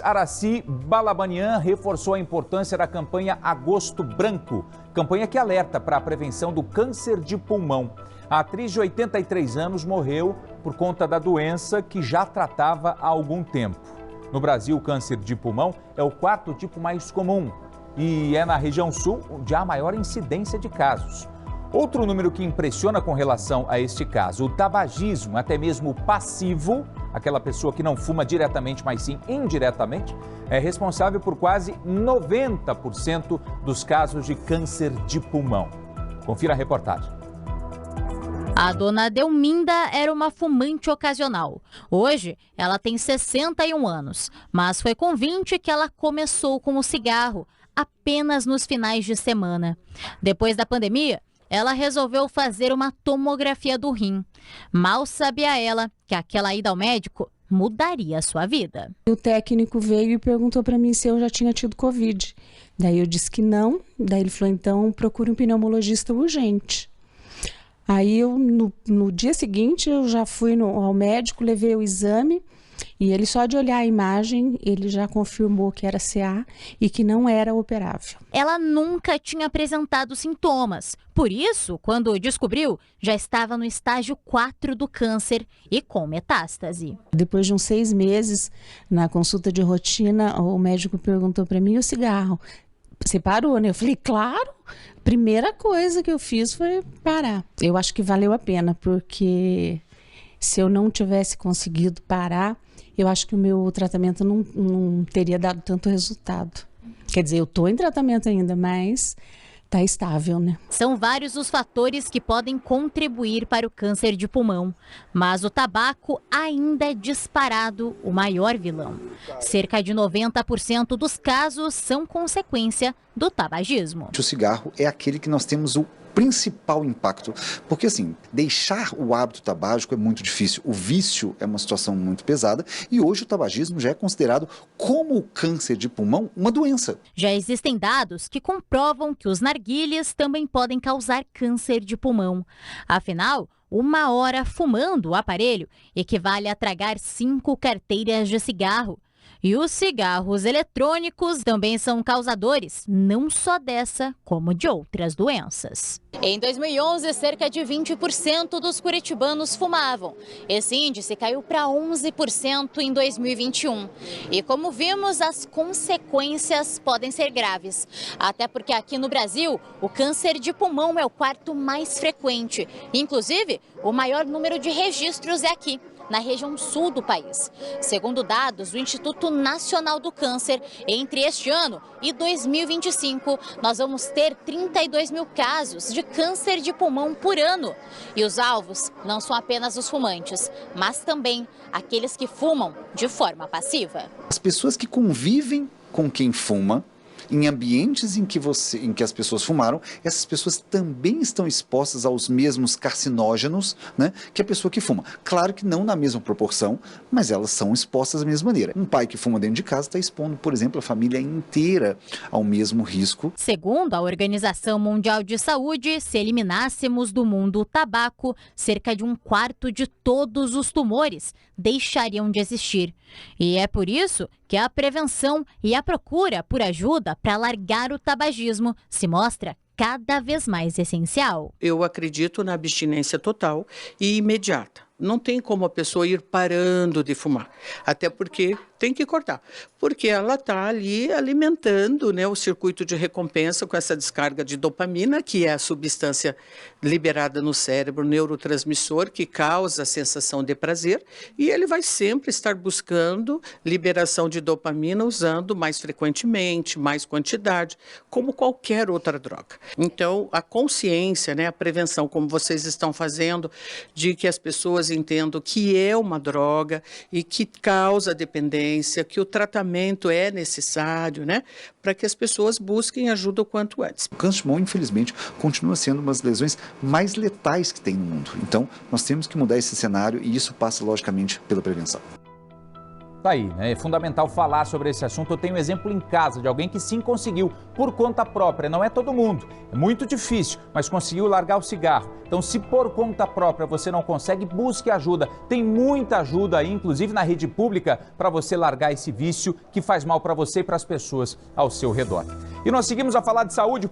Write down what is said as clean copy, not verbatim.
Araci Balabanian reforçou a importância da campanha Agosto Branco, campanha que alerta para a prevenção do câncer de pulmão. A atriz de 83 anos morreu por conta da doença que já tratava há algum tempo. No Brasil, o câncer de pulmão é o quarto tipo mais comum e é na região sul onde há maior incidência de casos. Outro número que impressiona com relação a este caso, o tabagismo, até mesmo passivo, aquela pessoa que não fuma diretamente, mas sim indiretamente, é responsável por quase 90% dos casos de câncer de pulmão. Confira a reportagem. A dona Delminda era uma fumante ocasional. Hoje, ela tem 61 anos, mas foi com 20 que ela começou com o cigarro, apenas nos finais de semana. Depois da pandemia, ela resolveu fazer uma tomografia do rim. Mal sabia ela que aquela ida ao médico mudaria a sua vida. O técnico veio e perguntou para mim se eu já tinha tido Covid. Daí eu disse que não. Daí ele falou, então procure um pneumologista urgente. Aí eu, no dia seguinte, eu já fui ao médico, levei o exame e ele só de olhar a imagem, ele já confirmou que era CA e que não era operável. Ela nunca tinha apresentado sintomas. Por isso, quando descobriu, já estava no estágio 4 do câncer e com metástase. Depois de uns 6 meses, na consulta de rotina, o médico perguntou para mim, e o cigarro? Você parou, né? Eu falei, claro. Primeira coisa que eu fiz foi parar. Eu acho que valeu a pena, porque se eu não tivesse conseguido parar, eu acho que o meu tratamento não teria dado tanto resultado. Quer dizer, eu estou em tratamento ainda, mas está estável, né? São vários os fatores que podem contribuir para o câncer de pulmão, mas o tabaco ainda é disparado o maior vilão. Cerca de 90% dos casos são consequência do tabagismo. O cigarro é aquele que nós temos o principal impacto, porque assim, deixar o hábito tabágico é muito difícil, o vício é uma situação muito pesada e hoje o tabagismo já é considerado como o câncer de pulmão uma doença. Já existem dados que comprovam que os narguilés também podem causar câncer de pulmão. Afinal, 1 hora fumando o aparelho equivale a tragar 5 carteiras de cigarro. E os cigarros eletrônicos também são causadores, não só dessa, como de outras doenças. Em 2011, cerca de 20% dos curitibanos fumavam. Esse índice caiu para 11% em 2021. E como vimos, as consequências podem ser graves. Até porque aqui no Brasil, o câncer de pulmão é o quarto mais frequente. Inclusive, o maior número de registros é aqui, na região sul do país. Segundo dados do Instituto Nacional do Câncer, entre este ano e 2025, nós vamos ter 32 mil casos de câncer de pulmão por ano. E os alvos não são apenas os fumantes, mas também aqueles que fumam de forma passiva. As pessoas que convivem com quem fuma, em ambientes em que as pessoas fumaram, essas pessoas também estão expostas aos mesmos carcinógenos, né, que a pessoa que fuma. Claro que não na mesma proporção, mas elas são expostas da mesma maneira. Um pai que fuma dentro de casa está expondo, por exemplo, a família inteira ao mesmo risco. Segundo a Organização Mundial de Saúde, se eliminássemos do mundo o tabaco, cerca de 1/4 de todos os tumores deixariam de existir. E é por isso que a prevenção e a procura por ajuda para largar o tabagismo se mostra cada vez mais essencial. Eu acredito na abstinência total e imediata. Não tem como a pessoa ir parando de fumar, até porque tem que cortar, porque ela está ali alimentando, né, o circuito de recompensa com essa descarga de dopamina, que é a substância liberada no cérebro, neurotransmissor, que causa a sensação de prazer, e ele vai sempre estar buscando liberação de dopamina usando mais frequentemente, mais quantidade, como qualquer outra droga. Então, a consciência, né, a prevenção, como vocês estão fazendo, de que as pessoas entendam que é uma droga e que causa dependência, que o tratamento é necessário, né, para que as pessoas busquem ajuda o quanto antes. O câncer de pulmão, infelizmente, continua sendo uma das lesões mais letais que tem no mundo. Então, nós temos que mudar esse cenário e isso passa, logicamente, pela prevenção. tá aí, né? É fundamental falar sobre esse assunto. Eu tenho um exemplo em casa de alguém que sim conseguiu por conta própria. Não é todo mundo, é muito difícil, mas conseguiu largar o cigarro. Então, se por conta própria você não consegue, busque ajuda. Tem muita ajuda aí, inclusive na rede pública, para você largar esse vício que faz mal para você e para as pessoas ao seu redor. E nós seguimos a falar de saúde.